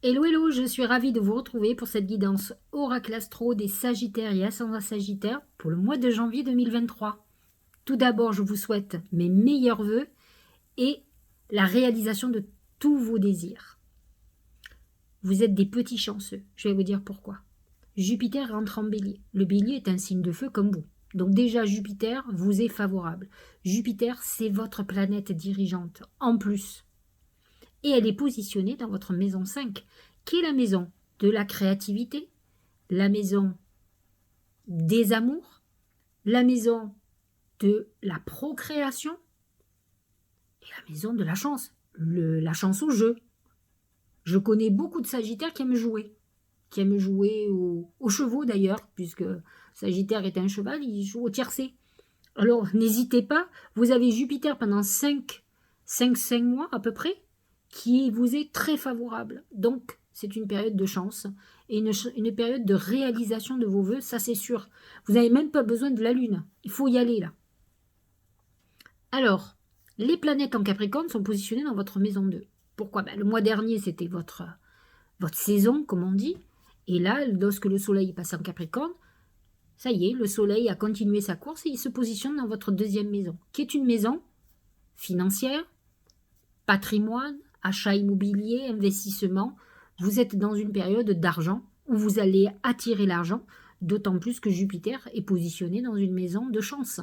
Hello, hello, je suis ravie de vous retrouver pour cette guidance Oracle Astro des Sagittaires et Ascendant Sagittaire pour le mois de janvier 2023. Tout d'abord, je vous souhaite mes meilleurs vœux et la réalisation de tous vos désirs. Vous êtes des petits chanceux, je vais vous dire pourquoi. Jupiter rentre en bélier. Le bélier est un signe de feu comme vous. Donc déjà, Jupiter vous est favorable. Jupiter, c'est votre planète dirigeante, en plus. Et elle est positionnée dans votre maison 5, qui est la maison de la créativité, la maison des amours, la maison de la procréation et la maison de la chance, la chance au jeu. Je connais beaucoup de Sagittaires qui aiment jouer aux chevaux d'ailleurs, puisque Sagittaire est un cheval, il joue au tiercé. Alors n'hésitez pas, vous avez Jupiter pendant 5 mois à peu près, qui vous est très favorable. Donc, c'est une période de chance et une période de réalisation de vos vœux, ça c'est sûr. Vous n'avez même pas besoin de la Lune. Il faut y aller là. Alors, les planètes en Capricorne sont positionnées dans votre maison 2. Pourquoi? Le mois dernier, c'était votre saison, comme on dit. Et là, lorsque le Soleil passe en Capricorne, ça y est, le Soleil a continué sa course et il se positionne dans votre deuxième maison, qui est une maison financière, patrimoine, achat immobilier, investissement. Vous êtes dans une période d'argent où vous allez attirer l'argent, d'autant plus que Jupiter est positionné dans une maison de chance.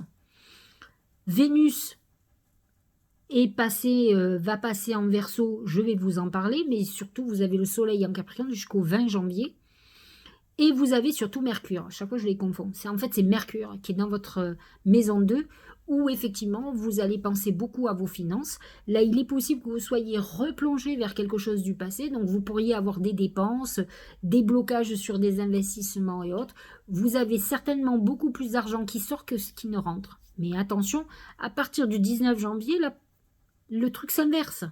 Vénus va passer en Verseau, je vais vous en parler, mais surtout vous avez le Soleil en Capricorne jusqu'au 20 janvier. Et vous avez surtout Mercure. À chaque fois, je les confonds. C'est Mercure qui est dans votre maison 2 où effectivement, vous allez penser beaucoup à vos finances. Là, il est possible que vous soyez replongé vers quelque chose du passé. Donc, vous pourriez avoir des dépenses, des blocages sur des investissements et autres. Vous avez certainement beaucoup plus d'argent qui sort que ce qui ne rentre. Mais attention, à partir du 19 janvier, là, le truc s'inverse.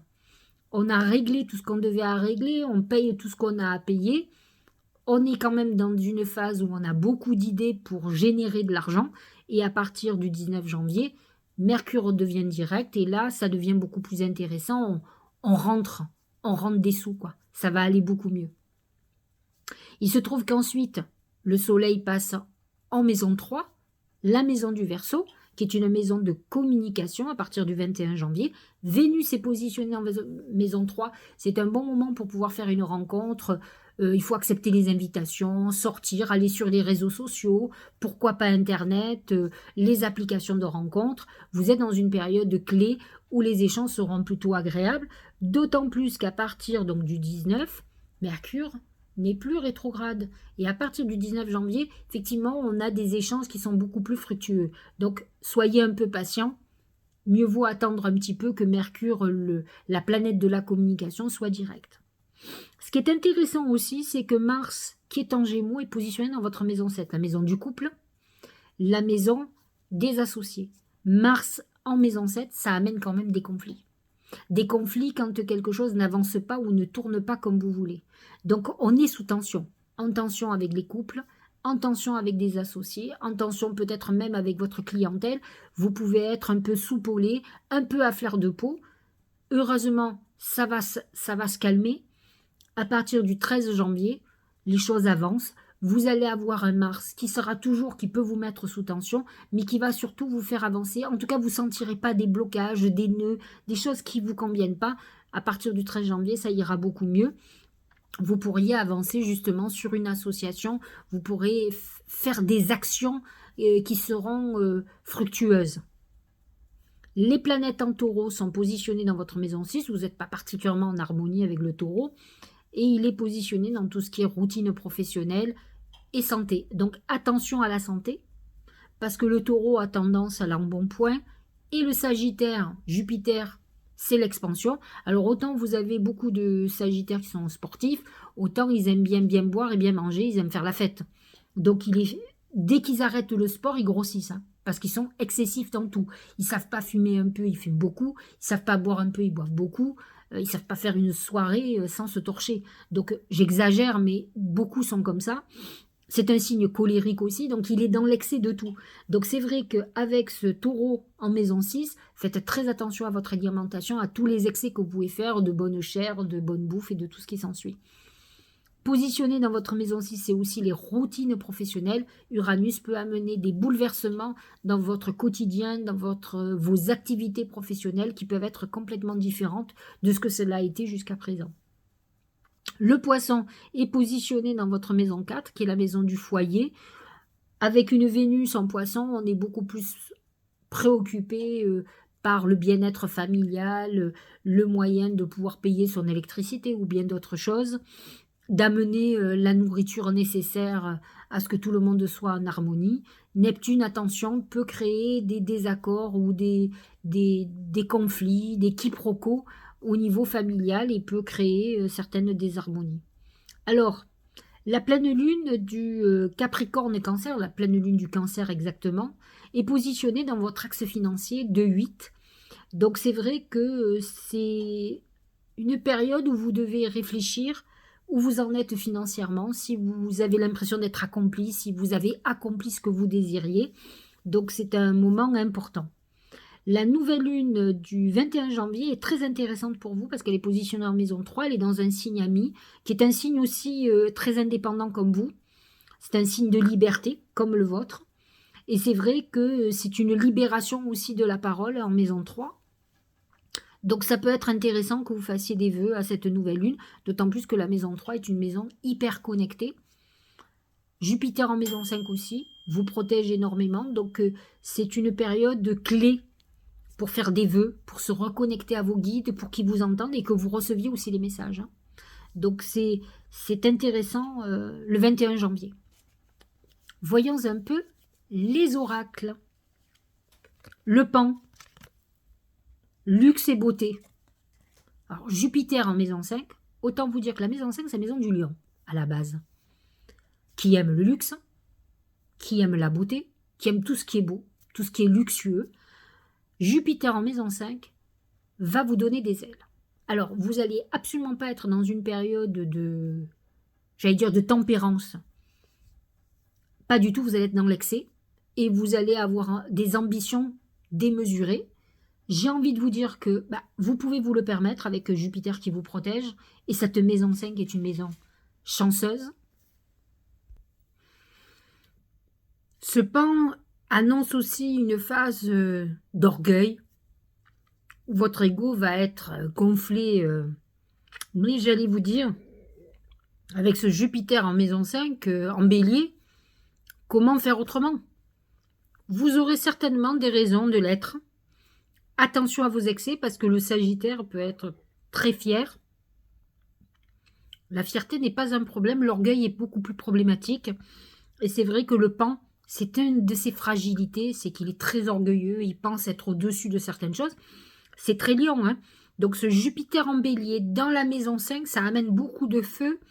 On a réglé tout ce qu'on devait à régler, on paye tout ce qu'on a à payer. On est quand même dans une phase où on a beaucoup d'idées pour générer de l'argent. Et à partir du 19 janvier, Mercure devient direct. Et là, ça devient beaucoup plus intéressant. On rentre, on rentre des sous, quoi. Ça va aller beaucoup mieux. Il se trouve qu'ensuite, le Soleil passe en maison 3, la maison du Verseau, qui est une maison de communication à partir du 21 janvier. Vénus est positionnée en maison 3. C'est un bon moment pour pouvoir faire une rencontre. Il faut accepter les invitations, sortir, aller sur les réseaux sociaux, pourquoi pas Internet, les applications de rencontres. Vous êtes dans une période clé où les échanges seront plutôt agréables, d'autant plus qu'à partir donc, du 19, Mercure n'est plus rétrograde. Et à partir du 19 janvier, effectivement, on a des échanges qui sont beaucoup plus fructueux. Donc, soyez un peu patient. Mieux vaut attendre un petit peu que Mercure, la planète de la communication, soit directe. Ce qui est intéressant aussi, c'est que Mars, qui est en Gémeaux, est positionné dans votre maison 7, la maison du couple, la maison des associés. Mars en maison 7, ça amène quand même des conflits. Des conflits quand quelque chose n'avance pas ou ne tourne pas comme vous voulez. Donc on est sous tension. En tension avec les couples, en tension avec des associés, en tension peut-être même avec votre clientèle. Vous pouvez être un peu soupolé, un peu à fleur de peau. Heureusement, ça va se calmer. À partir du 13 janvier, les choses avancent. Vous allez avoir un Mars qui peut vous mettre sous tension, mais qui va surtout vous faire avancer. En tout cas, vous ne sentirez pas des blocages, des nœuds, des choses qui ne vous conviennent pas. À partir du 13 janvier, ça ira beaucoup mieux. Vous pourriez avancer justement sur une association. Vous pourrez faire des actions qui seront fructueuses. Les planètes en taureau sont positionnées dans votre maison 6. Vous n'êtes pas particulièrement en harmonie avec le taureau. Et il est positionné dans tout ce qui est routine professionnelle et santé. Donc attention à la santé, parce que le taureau a tendance à l'embonpoint, et le sagittaire, Jupiter, c'est l'expansion. Alors autant vous avez beaucoup de sagittaires qui sont sportifs, autant ils aiment bien boire et bien manger, ils aiment faire la fête. Donc dès qu'ils arrêtent le sport, ils grossissent, hein, parce qu'ils sont excessifs dans tout. Ils ne savent pas fumer un peu, ils fument beaucoup. Ils ne savent pas boire un peu, ils boivent beaucoup. Ils ne savent pas faire une soirée sans se torcher. Donc j'exagère, mais beaucoup sont comme ça. C'est un signe colérique aussi, donc il est dans l'excès de tout. Donc c'est vrai qu'avec ce taureau en maison 6, faites très attention à votre alimentation, à tous les excès que vous pouvez faire de bonne chair, de bonne bouffe et de tout ce qui s'ensuit. Positionné dans votre maison 6, c'est aussi les routines professionnelles. Uranus peut amener des bouleversements dans votre quotidien, dans vos activités professionnelles qui peuvent être complètement différentes de ce que cela a été jusqu'à présent. Le poisson est positionné dans votre maison 4, qui est la maison du foyer. Avec une Vénus en poisson, on est beaucoup plus préoccupé par le bien-être familial, le moyen de pouvoir payer son électricité ou bien d'autres choses, d'amener la nourriture nécessaire à ce que tout le monde soit en harmonie. Neptune, attention, peut créer des désaccords ou des conflits, des quiproquos au niveau familial et peut créer certaines désharmonies. Alors, la pleine lune du Capricorne-Cancer, la pleine lune du Cancer exactement, est positionnée dans votre axe financier de 8. Donc c'est vrai que c'est une période où vous devez réfléchir où vous en êtes financièrement, si vous avez l'impression d'être accompli, si vous avez accompli ce que vous désiriez. Donc c'est un moment important. La nouvelle lune du 21 janvier est très intéressante pour vous parce qu'elle est positionnée en maison 3, elle est dans un signe ami, qui est un signe aussi très indépendant comme vous. C'est un signe de liberté, comme le vôtre. Et c'est vrai que c'est une libération aussi de la parole en maison 3. Donc ça peut être intéressant que vous fassiez des vœux à cette nouvelle lune, d'autant plus que la maison 3 est une maison hyper connectée. Jupiter en maison 5 aussi vous protège énormément, donc c'est une période clé pour faire des vœux, pour se reconnecter à vos guides, pour qu'ils vous entendent et que vous receviez aussi les messages. Hein. Donc c'est intéressant le 21 janvier. Voyons un peu les oracles. Le Pan, luxe et beauté. Alors Jupiter en maison 5, autant vous dire que la maison 5, c'est la maison du lion, à la base. Qui aime le luxe, qui aime la beauté, qui aime tout ce qui est beau, tout ce qui est luxueux. Jupiter en maison 5 va vous donner des ailes. Alors, vous n'allez absolument pas être dans une période de, j'allais dire, de tempérance. Pas du tout, vous allez être dans l'excès et vous allez avoir des ambitions démesurées. J'ai envie de vous dire que vous pouvez vous le permettre avec Jupiter qui vous protège et cette maison 5 est une maison chanceuse. Ce pan annonce aussi une phase d'orgueil, où votre ego va être gonflé. Mais j'allais vous dire, avec ce Jupiter en maison 5, en bélier, comment faire autrement? Vous aurez certainement des raisons de l'être. Attention à vos excès, parce que le Sagittaire peut être très fier. La fierté n'est pas un problème, l'orgueil est beaucoup plus problématique. Et c'est vrai que le pan, c'est une de ses fragilités, c'est qu'il est très orgueilleux, il pense être au-dessus de certaines choses. C'est très lion, hein. Donc ce Jupiter en bélier dans la maison 5, ça amène beaucoup de feu.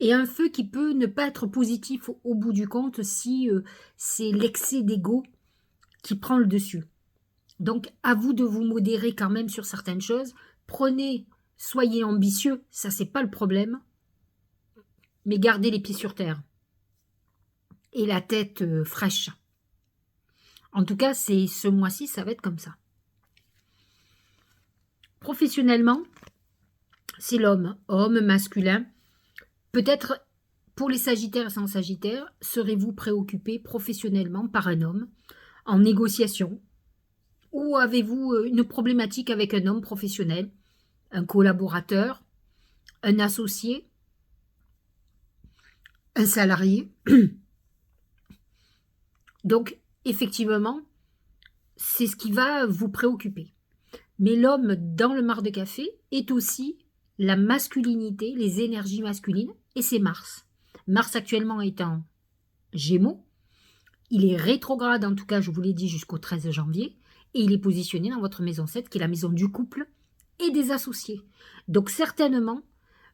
Et un feu qui peut ne pas être positif au bout du compte si c'est l'excès d'ego qui prend le dessus. Donc à vous de vous modérer quand même sur certaines choses. Soyez ambitieux, ça c'est pas le problème. Mais gardez les pieds sur terre. Et la tête fraîche. En tout cas, ce mois-ci, ça va être comme ça. Professionnellement, c'est l'homme, homme masculin. Peut-être pour les Sagittaires et sans Sagittaire, serez-vous préoccupé professionnellement par un homme en négociation? Ou avez-vous une problématique avec un homme professionnel, un collaborateur, un associé, un salarié? Donc, effectivement, c'est ce qui va vous préoccuper. Mais l'homme dans le mar de café est aussi la masculinité, les énergies masculines, et c'est Mars. Mars actuellement est en Gémeaux. Il est rétrograde, en tout cas, je vous l'ai dit, jusqu'au 13 janvier, et il est positionné dans votre maison 7, qui est la maison du couple et des associés. Donc, certainement,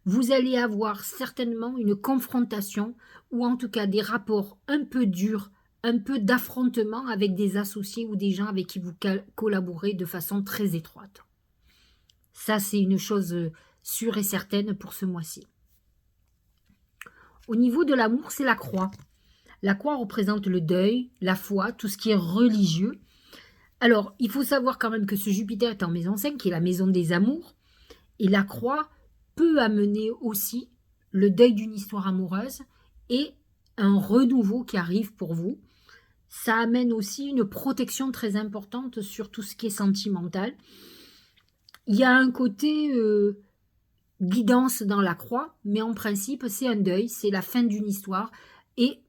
vous allez avoir certainement une confrontation, ou en tout cas des rapports un peu durs, un peu d'affrontement avec des associés ou des gens avec qui vous collaborez de façon très étroite. Ça, c'est une chose sûre et certaine pour ce mois-ci. Au niveau de l'amour, c'est la croix. La croix représente le deuil, la foi, tout ce qui est religieux. Alors, il faut savoir quand même que ce Jupiter est en maison 5, qui est la maison des amours, et la croix peut amener aussi le deuil d'une histoire amoureuse et un renouveau qui arrive pour vous. Ça amène aussi une protection très importante sur tout ce qui est sentimental. Il y a un côté guidance dans la croix, mais en principe, c'est un deuil, c'est la fin d'une histoire. Et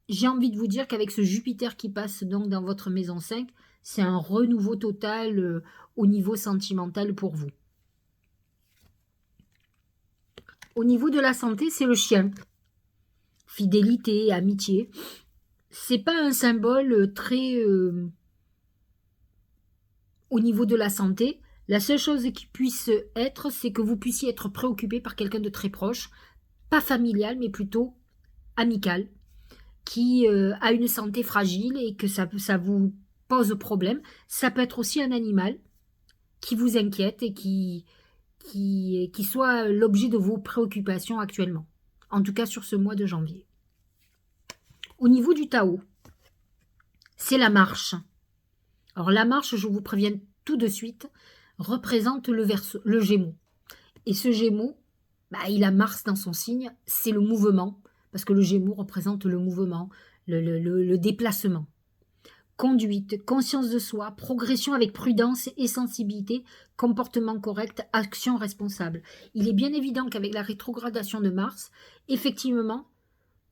j'ai envie de vous dire qu'avec ce Jupiter qui passe donc dans votre maison 5, c'est un renouveau total au niveau sentimental pour vous. Au niveau de la santé, c'est le chien. Fidélité, amitié. C'est pas un symbole très au niveau de la santé. La seule chose qui puisse être, c'est que vous puissiez être préoccupé par quelqu'un de très proche, pas familial, mais plutôt amical, qui a une santé fragile et que ça vous pose problème. Ça peut être aussi un animal qui vous inquiète et qui soit l'objet de vos préoccupations actuellement. En tout cas sur ce mois de janvier. Au niveau du Tao, c'est la marche. Alors la marche, je vous préviens tout de suite, représente le Gémeaux. Et ce Gémeaux, il a Mars dans son signe, c'est le mouvement, parce que le Gémeaux représente le mouvement, le déplacement. Conduite, conscience de soi, progression avec prudence et sensibilité, comportement correct, action responsable. Il est bien évident qu'avec la rétrogradation de Mars, effectivement,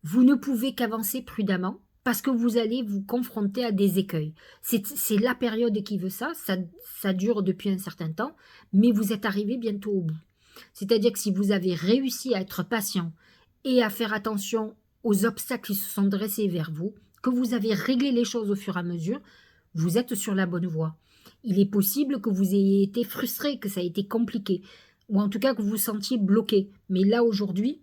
vous ne pouvez qu'avancer prudemment parce que vous allez vous confronter à des écueils. C'est la période qui veut ça, ça dure depuis un certain temps, mais vous êtes arrivé bientôt au bout. C'est-à-dire que si vous avez réussi à être patient et à faire attention aux obstacles qui se sont dressés vers vous, que vous avez réglé les choses au fur et à mesure, vous êtes sur la bonne voie. Il est possible que vous ayez été frustré, que ça a été compliqué, ou en tout cas que vous vous sentiez bloqué. Mais là, aujourd'hui,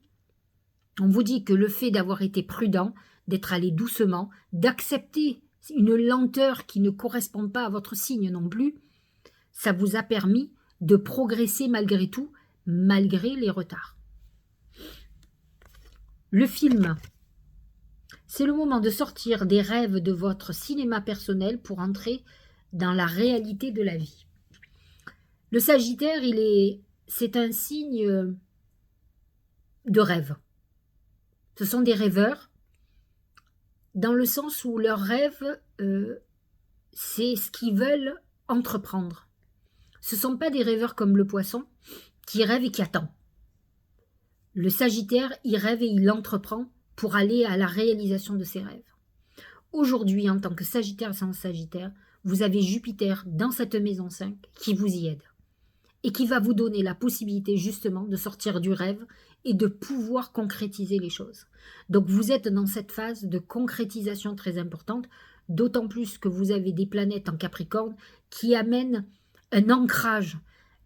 on vous dit que le fait d'avoir été prudent, d'être allé doucement, d'accepter une lenteur qui ne correspond pas à votre signe non plus, ça vous a permis de progresser malgré tout, malgré les retards. Le film, c'est le moment de sortir des rêves de votre cinéma personnel pour entrer dans la réalité de la vie. Le Sagittaire, c'est un signe de rêve. Ce sont des rêveurs, dans le sens où leurs rêves, c'est ce qu'ils veulent entreprendre. Ce ne sont pas des rêveurs comme le Poisson, qui rêve et qui attend. Le Sagittaire, il rêve et il entreprend pour aller à la réalisation de ses rêves. Aujourd'hui, en tant que Sagittaire sans Sagittaire, vous avez Jupiter dans cette maison 5 qui vous y aide et qui va vous donner la possibilité justement de sortir du rêve et de pouvoir concrétiser les choses. Donc vous êtes dans cette phase de concrétisation très importante, d'autant plus que vous avez des planètes en Capricorne qui amènent un ancrage,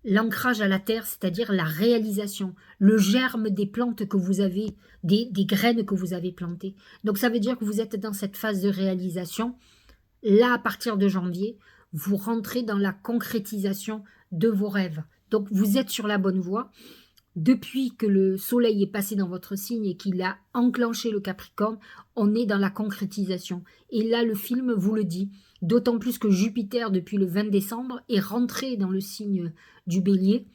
l'ancrage à la terre, c'est-à-dire la réalisation, le germe des plantes que vous avez, des graines que vous avez plantées. Donc ça veut dire que vous êtes dans cette phase de réalisation. Là, à partir de janvier, vous rentrez dans la concrétisation de vos rêves. Donc vous êtes sur la bonne voie. Depuis que le soleil est passé dans votre signe et qu'il a enclenché le Capricorne, on est dans la concrétisation. Et là, le film vous le dit. D'autant plus que Jupiter, depuis le 20 décembre, est rentré dans le signe du Bélier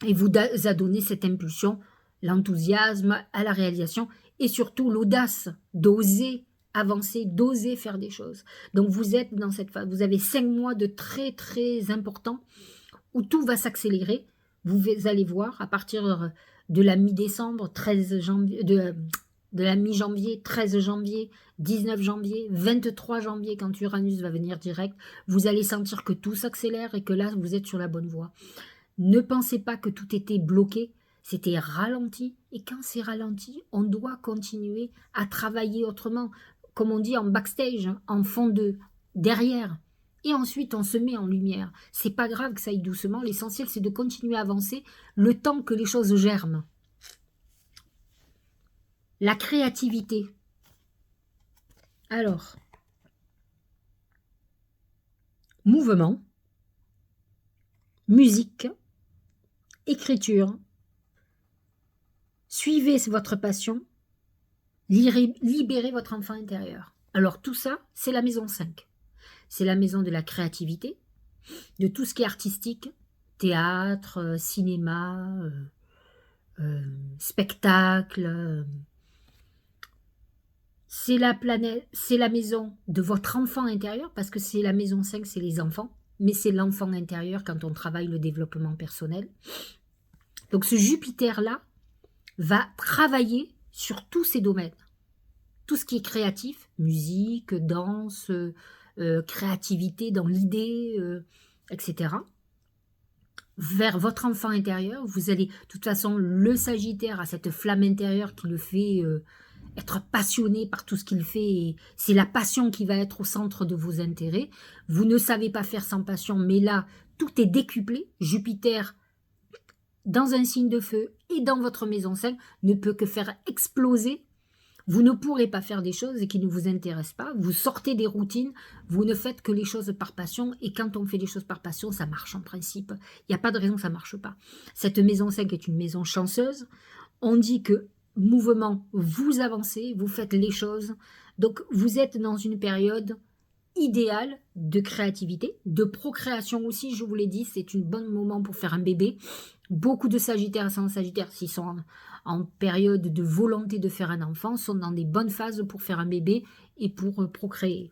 et vous a donné cette impulsion, l'enthousiasme à la réalisation et surtout l'audace d'oser avancer, d'oser faire des choses. Donc vous êtes dans cette phase, vous avez 5 mois de très très importants où tout va s'accélérer. Vous allez voir à partir de la mi-décembre, 13 janvier, de la mi-janvier, 13 janvier, 19 janvier, 23 janvier, quand Uranus va venir direct, vous allez sentir que tout s'accélère et que là, vous êtes sur la bonne voie. Ne pensez pas que tout était bloqué, c'était ralenti. Et quand c'est ralenti, on doit continuer à travailler autrement, comme on dit en backstage, en fond de derrière. Et ensuite, on se met en lumière. C'est pas grave que ça aille doucement. L'essentiel, c'est de continuer à avancer le temps que les choses germent. La créativité. Alors, mouvement, musique, écriture. Suivez votre passion. Libérez votre enfant intérieur. Alors, tout ça, c'est la maison 5. C'est la maison de la créativité, de tout ce qui est artistique, théâtre, cinéma, spectacle. C'est la planète, c'est la maison de votre enfant intérieur, parce que c'est la maison 5, c'est les enfants, mais c'est l'enfant intérieur quand on travaille le développement personnel. Donc ce Jupiter-là va travailler sur tous ces domaines. Tout ce qui est créatif, musique, danse, créativité dans l'idée, etc. Vers votre enfant intérieur, vous allez, de toute façon, le Sagittaire a cette flamme intérieure qui le fait être passionné par tout ce qu'il fait. Et c'est la passion qui va être au centre de vos intérêts. Vous ne savez pas faire sans passion, mais là, tout est décuplé. Jupiter, dans un signe de feu et dans votre maison 5, ne peut que faire exploser. Vous ne pourrez pas faire des choses qui ne vous intéressent pas. Vous sortez des routines, vous ne faites que les choses par passion. Et quand on fait les choses par passion, ça marche en principe. Il n'y a pas de raison que ça ne marche pas. Cette maison 5 est une maison chanceuse. On dit que mouvement, vous avancez, vous faites les choses. Donc vous êtes dans une période idéale de créativité, de procréation aussi, je vous l'ai dit, c'est un bon moment pour faire un bébé. Beaucoup de Sagittaires et sans Sagittaires, s'ils sont en période de volonté de faire un enfant, sont dans des bonnes phases pour faire un bébé et pour procréer.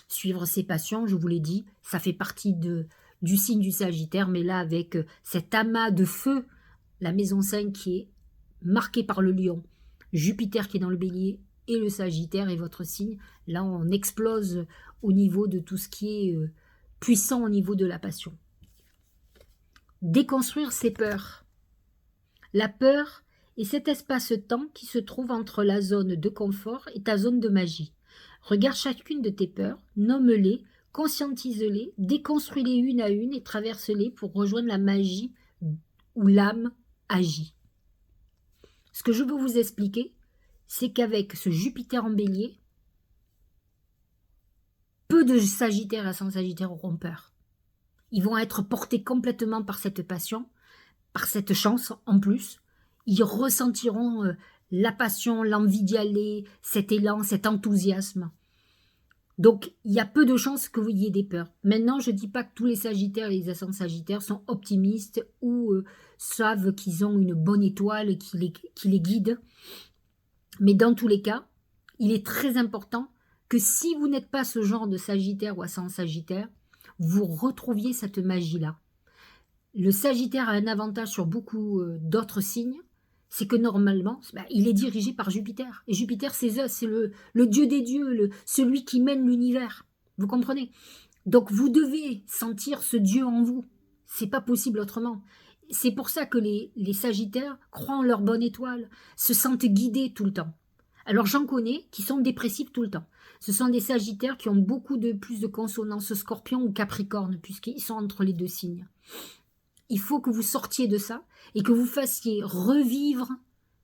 Suivre ses passions, je vous l'ai dit, ça fait partie du signe du Sagittaire, mais là avec cet amas de feu, la maison 5 qui est marquée par le lion, Jupiter qui est dans le bélier et le Sagittaire est votre signe. Là, on explose au niveau de tout ce qui est puissant au niveau de la passion. Déconstruire ses peurs. La peur est cet espace-temps qui se trouve entre la zone de confort et ta zone de magie. Regarde chacune de tes peurs, nomme-les, conscientise-les, déconstruis-les une à une et traverse-les pour rejoindre la magie où l'âme agit. Ce que je veux vous expliquer, c'est qu'avec ce Jupiter en bélier, peu de Sagittaires et sans Sagittaires auront peur. Ils vont être portés complètement par cette passion, par cette chance en plus. Ils ressentiront la passion, l'envie d'y aller, cet élan, cet enthousiasme. Donc, il y a peu de chances que vous ayez des peurs. Maintenant, je ne dis pas que tous les Sagittaires et les ascendants Sagittaires sont optimistes ou savent qu'ils ont une bonne étoile qui les guide. Mais dans tous les cas, il est très important que si vous n'êtes pas ce genre de Sagittaire ou ascendant Sagittaire, vous retrouviez cette magie-là. Le Sagittaire a un avantage sur beaucoup d'autres signes, c'est que normalement, il est dirigé par Jupiter. Et Jupiter, c'est le dieu des dieux, celui qui mène l'univers. Vous comprenez? Donc vous devez sentir ce dieu en vous. C'est pas possible autrement. C'est pour ça que les Sagittaires croient en leur bonne étoile, se sentent guidés tout le temps. Alors j'en connais qui sont dépressifs tout le temps. Ce sont des Sagittaires qui ont beaucoup plus de consonance Scorpion ou Capricorne, puisqu'ils sont entre les deux signes. Il faut que vous sortiez de ça et que vous fassiez revivre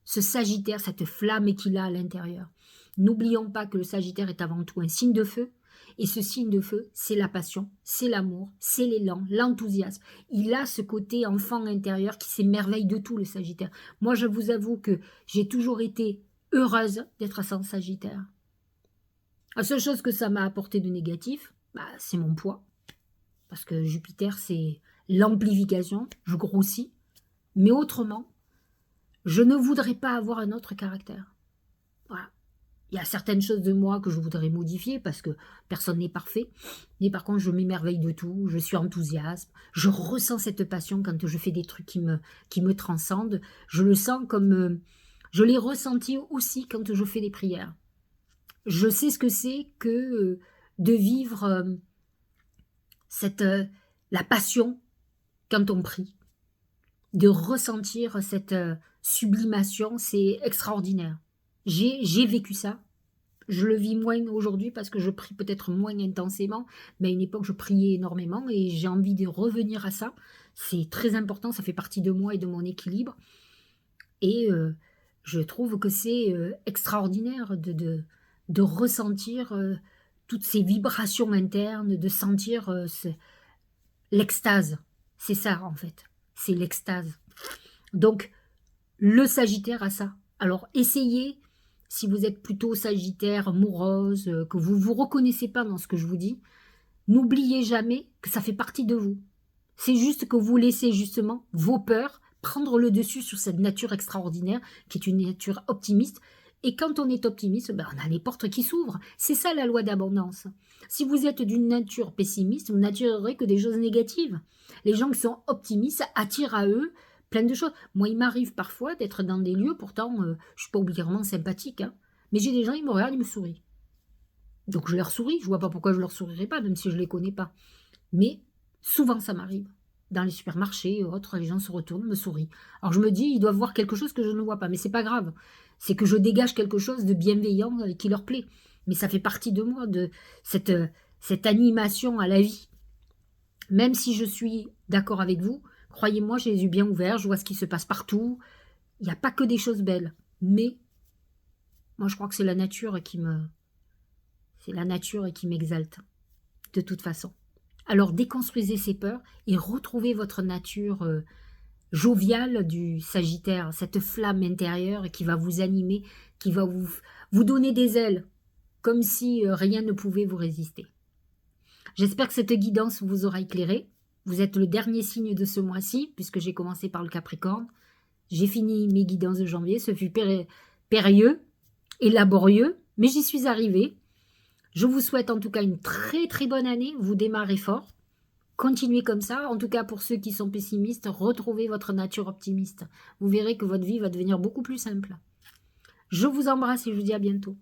ce Sagittaire, cette flamme qu'il a à l'intérieur. N'oublions pas que le Sagittaire est avant tout un signe de feu. Et ce signe de feu, c'est la passion, c'est l'amour, c'est l'élan, l'enthousiasme. Il a ce côté enfant intérieur qui s'émerveille de tout, le Sagittaire. Moi, je vous avoue que j'ai toujours été heureuse d'être ascendant Sagittaire. La seule chose que ça m'a apporté de négatif, c'est mon poids. Parce que Jupiter, c'est l'amplification, je grossis. Mais autrement, je ne voudrais pas avoir un autre caractère. Voilà. Il y a certaines choses de moi que je voudrais modifier parce que personne n'est parfait. Mais par contre, je m'émerveille de tout, je suis enthousiaste, je ressens cette passion quand je fais des trucs qui me transcendent. Je le sens comme... je l'ai ressenti aussi quand je fais des prières. Je sais ce que c'est que de vivre la passion quand on prie. De ressentir cette sublimation, c'est extraordinaire. J'ai vécu ça. Je le vis moins aujourd'hui parce que je prie peut-être moins intensément, mais à une époque, je priais énormément et j'ai envie de revenir à ça. C'est très important, ça fait partie de moi et de mon équilibre. Et je trouve que c'est extraordinaire de ressentir toutes ces vibrations internes, de sentir l'extase. C'est ça, en fait. C'est l'extase. Donc, le Sagittaire a ça. Alors, essayez, si vous êtes plutôt Sagittaire, morose, que vous ne vous reconnaissez pas dans ce que je vous dis, n'oubliez jamais que ça fait partie de vous. C'est juste que vous laissez justement vos peurs prendre le dessus sur cette nature extraordinaire qui est une nature optimiste. Et quand on est optimiste, ben on a les portes qui s'ouvrent. C'est ça la loi d'abondance. Si vous êtes d'une nature pessimiste, vous n'attirerez que des choses négatives. Les gens qui sont optimistes attirent à eux plein de choses. Moi, il m'arrive parfois d'être dans des lieux, pourtant, je ne suis pas obligatoirement sympathique, hein, mais j'ai des gens, ils me regardent, ils me sourient. Donc je leur souris, je vois pas pourquoi je leur sourirais pas, même si je les connais pas. Mais souvent ça m'arrive. Dans les supermarchés et autres, les gens se retournent, me sourient. Alors je me dis, ils doivent voir quelque chose que je ne vois pas, mais c'est pas grave. C'est que je dégage quelque chose de bienveillant qui leur plaît. Mais ça fait partie de moi, de cette animation à la vie. Même si je suis d'accord avec vous, croyez-moi, j'ai les yeux bien ouverts, je vois ce qui se passe partout. Il n'y a pas que des choses belles. Mais moi je crois que c'est la nature qui me, c'est la nature qui m'exalte, de toute façon. Alors déconstruisez ces peurs et retrouvez votre nature joviale du Sagittaire, cette flamme intérieure qui va vous animer, qui va vous donner des ailes, comme si rien ne pouvait vous résister. J'espère que cette guidance vous aura éclairé. Vous êtes le dernier signe de ce mois-ci, puisque j'ai commencé par le Capricorne. J'ai fini mes guidances de janvier, ce fut périlleux et laborieux, mais j'y suis arrivée. Je vous souhaite en tout cas une très très bonne année. Vous démarrez fort. Continuez comme ça. En tout cas, pour ceux qui sont pessimistes, retrouvez votre nature optimiste. Vous verrez que votre vie va devenir beaucoup plus simple. Je vous embrasse et je vous dis à bientôt.